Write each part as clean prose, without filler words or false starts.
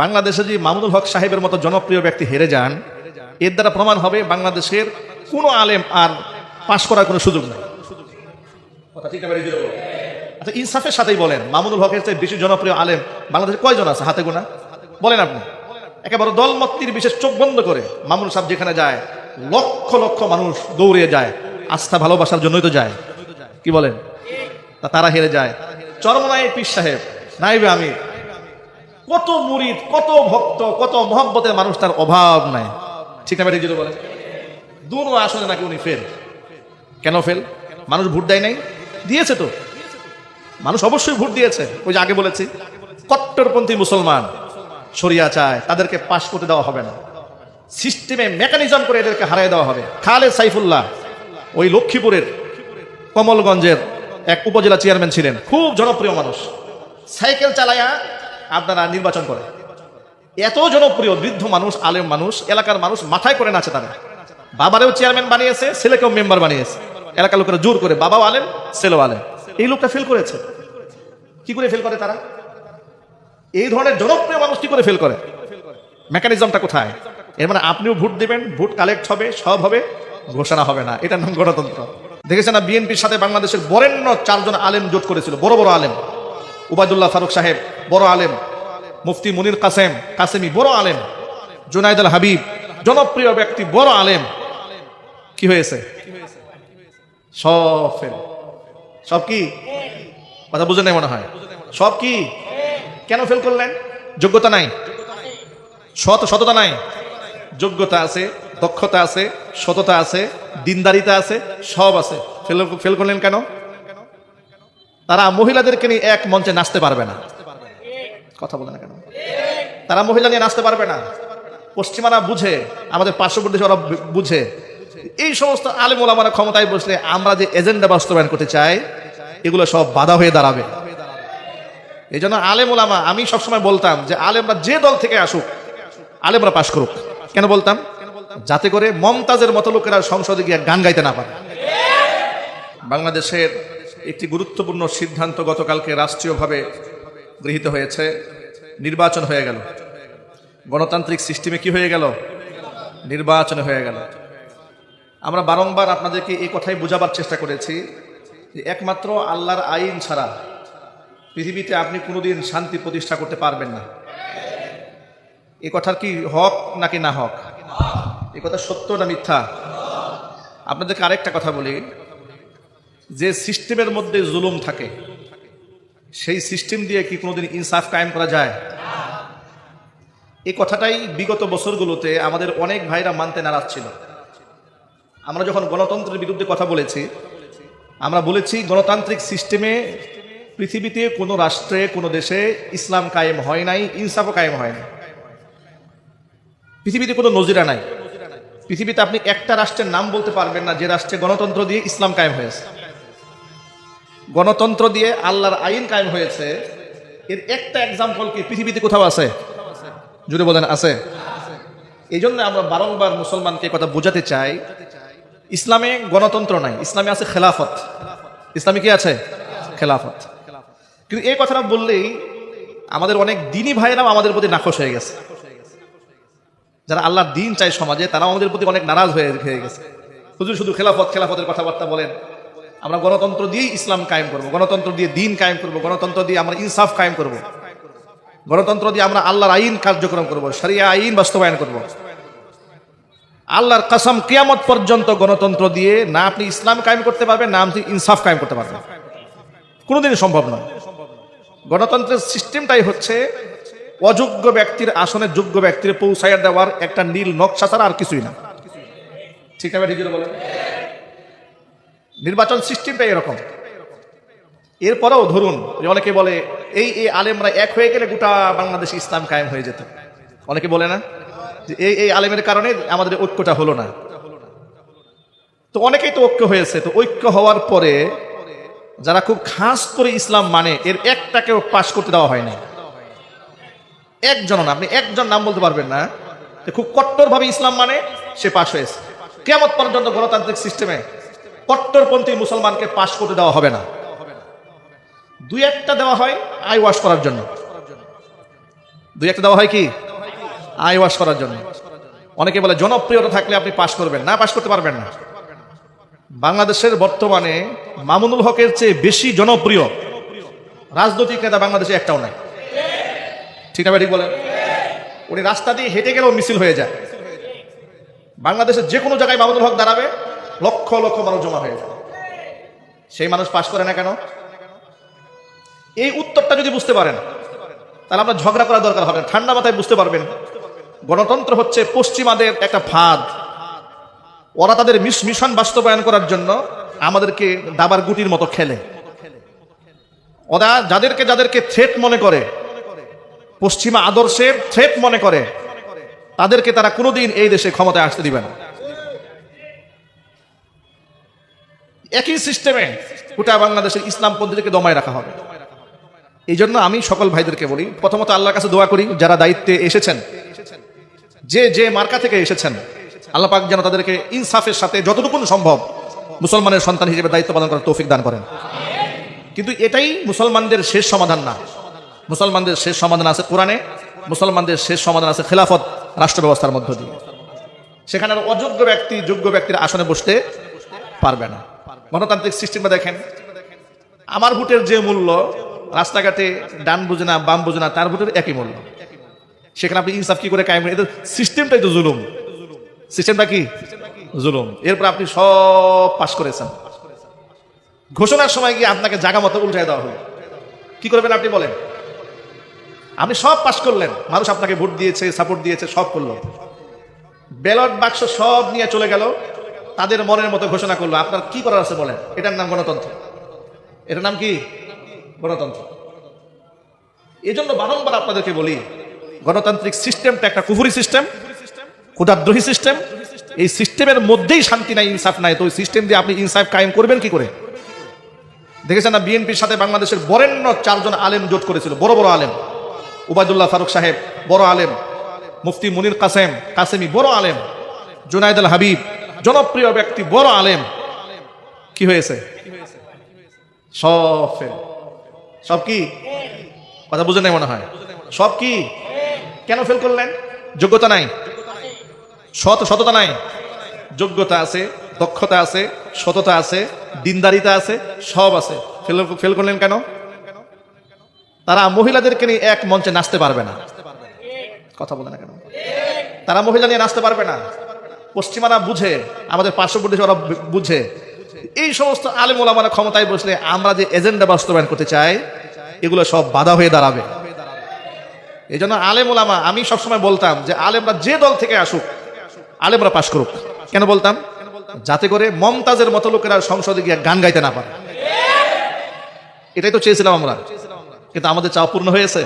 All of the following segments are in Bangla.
বাংলাদেশে যদি মামুনুল হক সাহেবের মতো জনপ্রিয় ব্যক্তি হেরে যান, এর দ্বারা প্রমাণ হবে বাংলাদেশের কোনো আলেম আর পাশ করার কোনো সুযোগ নেই। কথা ঠিক না? আচ্ছা, ইনসাফের সাথেই বলেন, মামুনুল হকের চেয়ে বেশি জনপ্রিয় আলেম বাংলাদেশে কয়জন আছে হাতে গোনা? বলেন আপনি। একেবারে দলমত্তির বিশেষ চোখ বন্ধ করে মামুনুল সাহেব যেখানে যায় লক্ষ লক্ষ মানুষ দৌড়ে যায়, আস্থা ভালোবাসার জন্যই তো যায়। কি বলেন? তারা হেরে যায়। চরমনাই পীর সাহেব, নাইবে আমি, কত মুরিদ, কত ভক্ত, কত মহব্বতের মানুষ, তার অভাব নাই। ঠিক না? যদি বলেন দুনো আসনে নাকি উনি ফেল। কেন ফেল? মানুষ ভোট দেয় নাই? দিয়েছে তো, মানুষ অবশ্যই ভোট দিয়েছে। ওই যে আগে বলেছি, কট্টরপন্থী মুসলমান শরিয়া চায়, তাদেরকে পাশ করতে দেওয়া হবে না, সিস্টেমে মেকানিজম করে এদেরকে হারিয়ে দেওয়া হবে। খালেদ সাইফুল্লাহ ওই লক্ষ্মীপুরের কমলগঞ্জের এক উপজেলা চেয়ারম্যান ছিলেন, খুব জনপ্রিয় মানুষ, সাইকেল চালায়া আপনারা নির্বাচন করে। এত জনপ্রিয় বৃদ্ধ মানুষ, আলেম মানুষ, এলাকার মানুষ মাথায় করে নাচে। তারা বাবারেও চেয়ারম্যান বানিয়েছে, ছেলেকেও মেম্বার বানিয়েছে। এলাকার লোকেরা জোর করে, বাবাও আলেম ছেলেও আলেম। এই লোকটা ফেল করেছে। কি করে ফেল করে তারা? এই ধরনের জনপ্রিয় মানুষ কি করে ফেল করে? মেকানিজমটা কোথায়? এর মানে আপনিও ভোট দিবেন, ভোট কালেক্ট হবে, সব হবে, ঘোষণা হবে না। এটার নাম গণতন্ত্র। দেখেছেন না, বিএনপির সাথে বাংলাদেশের বরেণ্য 4 জন আলেম জোট করেছিল, বড় বড় আলেম। উবাইদুল্লাহ ফারুক সাহেব বড় আলেম, মুফতি মুনির কাসেমি বড় আলেম, জুনাইদ আল হাবিব জনপ্রিয় ব্যক্তি বড় আলেম। কি হয়েছে? সব ফেল। সব কি? কথা বুঝে নেই মনে হয়। সব কি? কেন ফেল করলেন? যোগ্যতা নাই, সততা নাই। যোগ্যতা আছে, দক্ষতা আছে, সততা আছে, দিনদারিতা আছে, সব আছে। ফেল করলেন কেন? তারা মহিলাদেরকে নিয়ে এক মঞ্চে নাচতে পারবে না। কথা বলে না কেন? তারা মহিলা নিয়ে নাচতে পারবে না। পশ্চিমারা বুঝে, আমাদের পার্শ্ববর্তী ওরা বুঝে। এই সমস্ত আলেম ওলামারা ক্ষমতায় বসলে আমরা যে এজেন্ডা বাস্তবায়ন করতে চাই, এগুলো সব বাধা হয়ে দাঁড়াবে। এই জন্য আলেম ওলামা, আমি সবসময় বলতাম যে আলেমরা যে দল থেকে আসুক, আলেমরা পাশ করুক। কেন বলতাম? যাতে করে মমতাজের মতো লোকেরা সংসদে গিয়ে গান গাইতে না পারে। বাংলাদেশের একটি গুরুত্বপূর্ণ সিদ্ধান্ত গতকালকে রাষ্ট্রীয়ভাবে গৃহীত হয়েছে। নির্বাচন হয়ে গেল। গণতান্ত্রিক সিস্টেমে কি হয়ে গেল? নির্বাচন হয়ে গেল। আমরা বারংবার আপনাদেরকে এই কথাই বোঝাবার চেষ্টা করেছি যে একমাত্র আল্লাহর আইন ছাড়া পৃথিবীতে আপনি কোনোদিন শান্তি প্রতিষ্ঠা করতে পারবেন না। এই কথার কি হক নাকি না হক? এই কথা সত্য না মিথ্যা? আপনাদেরকে আরেকটা কথা বলি, যে সিস্টেমের মধ্যে জুলুম থাকে, সেই সিস্টেম দিয়ে কি কোনোদিন ইনসাফ কায়েম করা যায়? এই কথাটাই বিগত বছরগুলোতে আমাদের অনেক ভাইরা মানতে নারাজ ছিল। আমরা যখন গণতন্ত্রের বিরুদ্ধে কথা বলেছি, আমরা বলেছি গণতান্ত্রিক সিস্টেমে পৃথিবীতে কোনো রাষ্ট্রে, কোনো দেশে ইসলাম কায়েম হয় নাই, ইনসাফও কায়েম হয় নাই। পৃথিবীতে কোনো নজিরা নাই। পৃথিবীতে আপনি একটা রাষ্ট্রের নাম বলতে পারবেন না যে রাষ্ট্রে গণতন্ত্র দিয়ে ইসলাম কায়েম হয়েছে, গণতন্ত্র দিয়ে আল্লাহর আইন কায়েম হয়েছে। এর একটা এক্সাম্পল কি পৃথিবীতে কোথাও আছে? জুড়ে বলেন, আছে? এই জন্য আমরা বারংবার মুসলমানকে কথা বোঝাতে চাই, ইসলামে গণতন্ত্র নাই, ইসলামে আছে খেলাফত। ইসলামে কি আছে? খেলাফত। কিন্তু এই কথাটা বললেই আমাদের অনেক দিনী ভাইরাও আমাদের প্রতি নাখোশ হয়ে গেছে। যারা আল্লাহর দিন চায় সমাজে, তারাও আমাদের প্রতি অনেক নারাজ হয়ে গেছে। হুজুর শুধু খেলাফতের কথাবার্তা বলেন, আমরা গণতন্ত্র দিয়ে ইসলাম কায়েম করব, গণতন্ত্র দিয়ে দিন কায়েম করব, গণতন্ত্র দিয়ে আমরা ইনসাফ কায়েম করব, গণতন্ত্র দিয়ে আমরা আল্লাহর আইন কার্যক্রম করব, শরিয়া আইন বাস্তবায়ন করব। আল্লাহর কসম, কিয়ামত পর্যন্ত গণতন্ত্র দিয়ে না আপনি ইসলাম কায়েম করতে পারবেন, না আপনি ইনসাফ কায়েম করতে পারবেন। কোনোদিনই সম্ভব নয়। গণতন্ত্রের সিস্টেমটাই হচ্ছে অযোগ্য ব্যক্তির আসনে যোগ্য ব্যক্তির পৌঁছাইয়া দেওয়ার একটা নীল নকশা ছাড়া আর কিছুই না। ঠিক আছে? ঠিক বলেন। নির্বাচন সিস্টেমটাই এরকম। এরপরেও ধরুন যে অনেকে বলে এই আলেমরা এক হয়ে গেলে গোটা বাংলাদেশে ইসলাম কায়েম হয়ে যেত। অনেকে বলে না যে এই আলেমের কারণে আমাদের ঐক্যটা হলো না। তো অনেকেই তো ঐক্য হয়েছে। তো ঐক্য হওয়ার পরে যারা খুব খাস করে ইসলাম মানে, এর একটাকেও পাশ করতে দেওয়া হয় না। একজন না, আপনি একজন নাম বলতে পারবেন না যে খুব কট্টরভাবে ইসলাম মানে সে পাশ হয়েছে। কিয়ামত পর্যন্ত গণতান্ত্রিক সিস্টেমে কট্টরপন্থী মুসলমানকে পাশ করতে দেওয়া হবে না। দুই একটা দেওয়া হয় আই ওয়াশ করার জন্য। দুই একটা দেওয়া হয় কি আই ওয়াশ করার জন্য। অনেকে বলে জনপ্রিয়তা থাকলে আপনি পাশ করবেন না, পাশ করতে পারবেন না। বাংলাদেশের বর্তমানে মামুনুল হকের চেয়ে বেশি জনপ্রিয় রাজনৈতিক নেতা বাংলাদেশে একটাও নাই। ঠিক না ঠিক বলেন? উনি রাস্তা দিয়ে হেঁটে গেলেও মিছিল হয়ে যায়। বাংলাদেশের যে কোনো জায়গায় মামুনুল হক দাঁড়াবে, লক্ষ লক্ষ মানুষ জমা হয়ে যায়। সেই মানুষ পাশ করে না কেন? এই উত্তরটা যদি বুঝতে পারেন তাহলে আপনার ঝগড়া করার দরকার হবে না। ঠান্ডা মাথায় বুঝতে পারবেন গণতন্ত্র হচ্ছে পশ্চিমাদের একটা ফাঁদ। ওরা তাদের মিশন বাস্তবায়ন করার জন্য আমাদেরকে দাবার গুটির মতো খেলে। ওরা যাদেরকে থ্রেট মনে করে, পশ্চিমা আদর্শের থ্রেট মনে করে, তাদেরকে তারা কোনোদিন এই দেশে ক্ষমতায় আসতে দিবে না। একই সিস্টেমে গোটা বাংলাদেশের ইসলামপন্থীদেরকে দমায় রাখা হবে। এই জন্য আমি সকল ভাইদেরকে বলি, প্রথমত আল্লাহর কাছে দোয়া করি যারা দায়িত্বে এসেছেন, যে মার্কা থেকে এসেছেন, আল্লাহ পাক যেন তাদেরকে ইনসাফের সাথে যতটুকু সম্ভব মুসলমানের সন্তান হিসেবে দায়িত্ব পালন করার তৌফিক দান করেন। কিন্তু এটাই মুসলমানদের শেষ সমাধান না। মুসলমানদের শেষ সমাধান আছে কোরআনে, মুসলমানদের শেষ সমাধান আছে খেলাফত রাষ্ট্র ব্যবস্থার মধ্য দিয়ে। সেখানে অযোগ্য ব্যক্তি যোগ্য ব্যক্তির আসনে বসতে পারবে না। গণতান্ত্রিক সিস্টেমে দেখেন, আমার ভোটের যে মূল্য, রাস্তাঘাটে ডান বুঝে না বাম বুঝে না তার ভোটের একই মূল্য। সেখানে আপনি ইনসাফ কি করে কায়েম? এদের সিস্টেমটাই তো জুলুম। সিস্টেমটা কি? জুলুম। এরপর আপনি সব পাশ করেছেন, ঘোষণার সময় গিয়ে আপনাকে জায়গা মতো উল্টায় দেওয়া হলো। কি করবেন আপনি বলেন? আপনি সব পাশ করলেন, মানুষ আপনাকে ভোট দিয়েছে, সাপোর্ট দিয়েছে, সব করলো, ব্যালট বাক্স সব নিয়ে চলে গেল, তাদের মনের মতো ঘোষণা করলো। আপনার কি করার আছে বলেন? এটার নাম গণতন্ত্র? এটার নাম কি? গণতন্ত্র। এই জন্য বারংবার আপনাদেরকে বলি, গণতান্ত্রিক সিস্টেমটা একটা কুফরি সিস্টেম, খোদাদ্রোহী সিস্টেম। এই সিস্টেমের মধ্যেই শান্তি নাই, ইনসাফ নাই। তো ওই সিস্টেম দিয়ে আপনি ইনসাফ কায়েম করবেন কি করে? দেখেছেন না, বিএনপির সাথে বাংলাদেশের বরেণ্য 4 জন আলেম জোট করেছিল, বড় বড় আলেম। উবাইদুল্লাহ ফারুক সাহেব বড় আলেম, মুফতি মুনির কাসেমি বড় আলেম, জুনায়েদ আল হাবিব জনপ্রিয় ব্যক্তি বড় আলেম। কি হয়েছে? সব ফেল। সব কি? কথা বুঝে নাই মনে হয়। সব কি? কেন ফেল করলেন? যোগ্যতা নাই, সততা নাই। যোগ্যতা আছে, দক্ষতা আছে, সততা আছে, দিনদারিতা আছে, সব আছে। ফেল করলেন কেন? তারা মহিলাদেরকে নিয়ে এক মঞ্চে নাচতে পারবে না। কথা বলে না কেন? তারা মহিলা নিয়ে নাচতে পারবে না। পশ্চিমারা বুঝে, আমাদের পার্শ্ববর্তী ওরা বুঝে, এই সমস্ত আলেম ওলামারা ক্ষমতায় বসলে আমরা যে এজেন্ডা বাস্তবায়ন করতে চাই এগুলো সব বাধা হয়ে দাঁড়াবে। এই জন্য আলেম ওলামা, আমি সবসময় বলতাম যে আলেমরা যে দল থেকে আসুক, আলেমরা পাশ করুক। কেন বলতাম? যাতে করে মমতাজের মতো লোকেরা সংসদে গিয়ে গান গাইতে না পারে। এটাই তো চেয়েছিলাম আমরা, কিন্তু আমাদের চাওয়া পূর্ণ হয়েছে?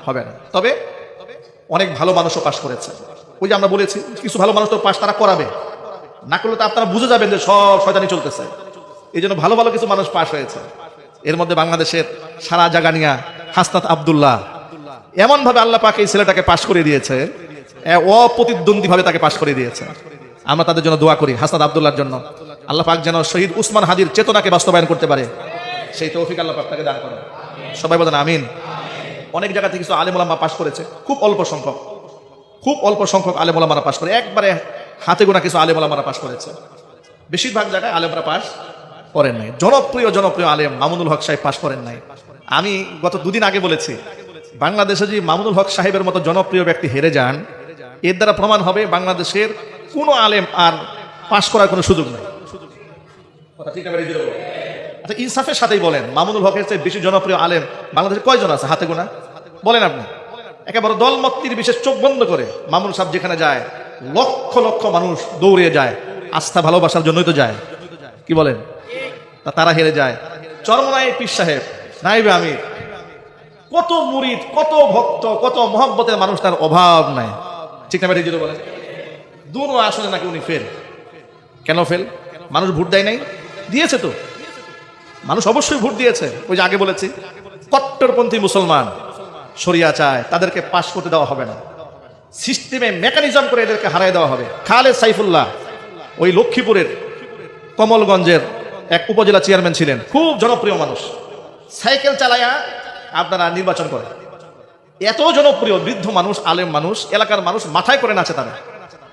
হবে না। তবে অনেক ভালো মানুষও পাশ করেছে। ওই যে আমরা বলেছি, কিছু ভালো মানুষ তো পাশ তারা করাবে, না করলে তো আপনারা বুঝে যাবেন যে সব শয়তানি চলতেছে। এই জন্য ভালো ভালো কিছু মানুষ পাশ হয়েছে। এর মধ্যে বাংলাদেশের সারা জাগানিয়া হাসনাত আব্দুল্লাহ, এমন ভাবে আল্লাহ পাক এই ছেলেটাকে পাশ করে দিয়েছে, অপ্রতিদ্বন্দ্বী ভাবে তাকে পাশ করে দিয়েছে। আমরা তাদের জন্য দোয়া করি, হাসনাত আব্দুল্লাহর জন্য আল্লাহ পাক যেন শহীদ উসমান হাদির চেতনাকে বাস্তবায়ন করতে পারে, সেই তৌফিক আল্লাহ পাক তাকে দান করেন। সবাই বলেন আমিন। অনেক জায়গা থেকে কিছু আলেম ওলামা পাশ করেছে, খুব অল্প সংখ্যক আলেম ওলামারা পাশ করে, একবারে হাতে গোনা কিছু আলেম ওলামারা পাশ করেছে। বেশিরভাগ জায়গায় আলেমরা পাশ করেন নাই। জনপ্রিয় আলেম মামুনুল হক সাহেব পাশ করেন নাই। আমি গত 2 দিন আগে বলেছি, বাংলাদেশে যে মামুনুল হক সাহেবের মতো জনপ্রিয় ব্যক্তি হেরে যান, এর দ্বারা প্রমাণ হবে বাংলাদেশের কোনো আলেম আর পাশ করার কোনো সুযোগ নেই। আচ্ছা, ইনসাফের সাথেই বলেন, মামুনুল হকের চেয়ে বেশি জনপ্রিয় আলেম বাংলাদেশে কয়জন আছে হাতে গোনা? বলেন আপনি। একেবারে দলমত্তির বিশেষ চোখ বন্ধ করে মামুনুল সাহেব যেখানে যায় লক্ষ লক্ষ মানুষ দৌড়ে যায়, আস্থা ভালোবাসার জন্যই তো যায়। কি বলেন? তারা হেরে যায়। চরমনাই পীর সাহেব, নাইবে আমির, কত মুরিদ, কত ভক্ত, কত মহব্বতের মানুষ, তার অভাব নাই। ঠিক না বেঠিক যদি বলেন? দুনো আসলে নাকি উনি ফেল। কেন ফেল? মানুষ ভোট দেয় নাই? দিয়েছে তো, মানুষ অবশ্যই ভোট দিয়েছে। ওই যে আগে বলেছি, কট্টরপন্থী মুসলমান শরিয়া চায়, তাদেরকে পাশ করতে দেওয়া হবে না। সিস্টেমে মেকানিজম করে এদেরকে হারাই দেওয়া হবে। খালেদ সাইফুল্লাহ ওই লক্ষ্মীপুরের কমলগঞ্জের এক উপজেলা চেয়ারম্যান ছিলেন, খুব জনপ্রিয় মানুষ। সাইকেল চালায়া আপনারা নির্বাচন করেন, এত জনপ্রিয়, বৃদ্ধ মানুষ, আলেম মানুষ, এলাকার মানুষ মাথায় করে নাচে তারা।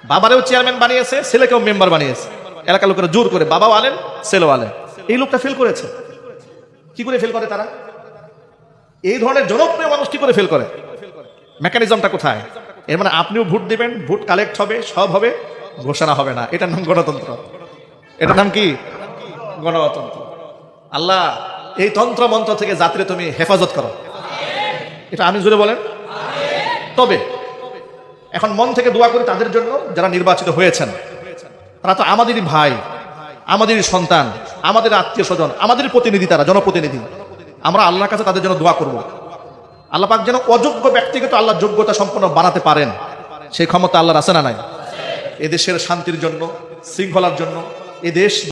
বাবারেও চেয়ারম্যান বানিয়েছে, ছেলেকেও মেম্বার বানিয়েছে, এলাকার লোকেরা জোর করে, বাবাও আলেম ছেলেও আলেম। এই লোকটা ফেল করেছে। কি করে ফেল করে তারা? এই ধরনের জনপ্রিয় মানুষ কি করে ফেল করে? মেকানিজমটা কোথায়? এর মানে আপনিও ভোট দিবেন, ভোট কালেক্ট হবে, সব হবে, ঘোষণা হবে না। এটার নাম গণতন্ত্র। এটার নাম কি? গণতন্ত্র। আল্লাহ এই তন্ত্র মন্ত্র থেকে জাতিরে তুমি হেফাজত করো। এটা আমি জোরে বলেন। তবে এখন মন থেকে দোয়া করি তাদের জন্য যারা নির্বাচিত হয়েছেন। তারা তো আমাদেরই ভাই, আমাদেরই সন্তান, আমাদের আত্মীয় স্বজন, আমাদের প্রতিনিধি, তারা জনপ্রতিনিধি। আমরা আল্লাহর কাছে তাদের জন্য দোয়া করব। আল্লাহ পাক যেন অযোগ্য ব্যক্তিকে তো আল্লাহ যোগ্যতা সম্পন্ন বানাতে পারেন, সেই ক্ষমতা আল্লাহর আছে না নাই? এদেশের শান্তির জন্য, শৃঙ্খলার জন্য, এদেশ